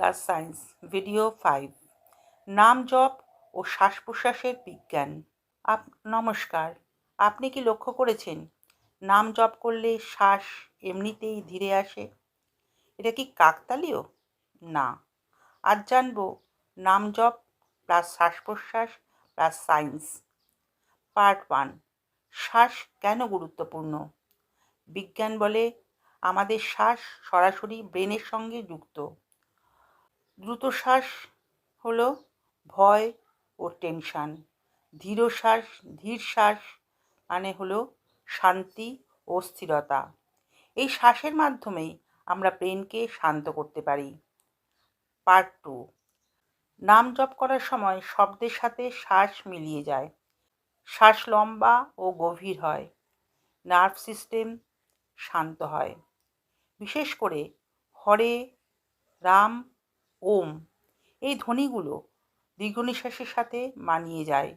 Plus science video 5 নাম জপ ও শ্বাস প্রশ্বাসের বিজ্ঞান। নমস্কার। আপনি কি লক্ষ্য করেছেন নাম জপ করলে শ্বাস এমনিতেই ধীরে আসে? এটা কি কাকতালীয়? না। আজ জানবো নাম জপ প্লাস শ্বাস প্রশ্বাস প্লাস সায়েন্স। পার্ট 1, শ্বাস কেন গুরুত্বপূর্ণ? বিজ্ঞান বলে আমাদের শ্বাস সরাসরি ব্রেনের সঙ্গে যুক্ত। দ্রুত শ্বাস হলো ভয় ও টেনশন, ধীর শ্বাস মানে হলো শান্তি ও স্থিরতা। এই শ্বাসের মাধ্যমেই আমরা ব্রেনকে শান্ত করতে পারি। পার্ট 2, নাম জপ করার সময় শব্দের সাথে শ্বাস মিলিয়ে যায়, শ্বাস লম্বা ও গভীর হয়, নার্ভ সিস্টেম শান্ত হয়। বিশেষ করে হরে, রাম, ওম এই ধ্বনিগুলো দীর্ঘ নিঃশ্বাসের সাথে মানিয়ে যায়,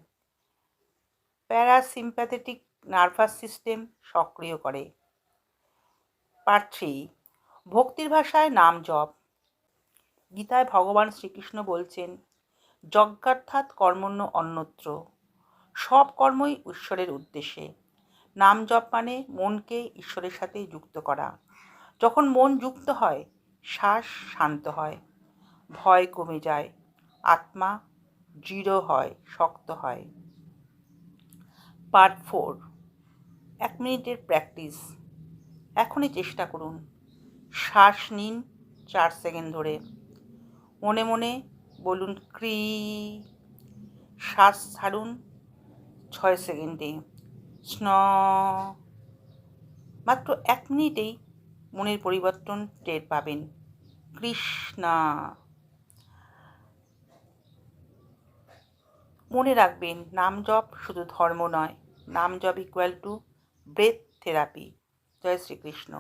প্যারাসিম্প্যাথেটিক নার্ভাস সিস্টেম সক্রিয় করে। পার্ট 3, ভক্তির ভাষায় নাম জপ। গীতায় ভগবান শ্রীকৃষ্ণ বলছেন, যজ্ঞার্থাৎ কর্মণ্য অন্যত্র, সব কর্মই ঈশ্বরের উদ্দেশ্যে। নাম জপ মানে মনকে ঈশ্বরের সাথে যুক্ত করা। যখন মন যুক্ত হয়, শ্বাস শান্ত হয়, ভয় কমে যায়, আত্মা দৃঢ় হয়, শক্ত হয়। পার্ট 4, 1 মিনিটের প্র্যাকটিস। এখনই চেষ্টা করুন। শ্বাস নিন 4 সেকেন্ড ধরে, মনে মনে বলুন ক্রি। শ্বাস ছাড়ুন 6 সেকেন্ডে, স্ন। মাত্র 1 মিনিটেই মনের পরিবর্তন টের পাবেন। কৃষ্ণা। মনে রাখবেন, নাম জপ শুধু ধর্ম নয়, নাম জপ ইকুয়াল টু ব্রেথ থেরাপি। জয় শ্রীকৃষ্ণ।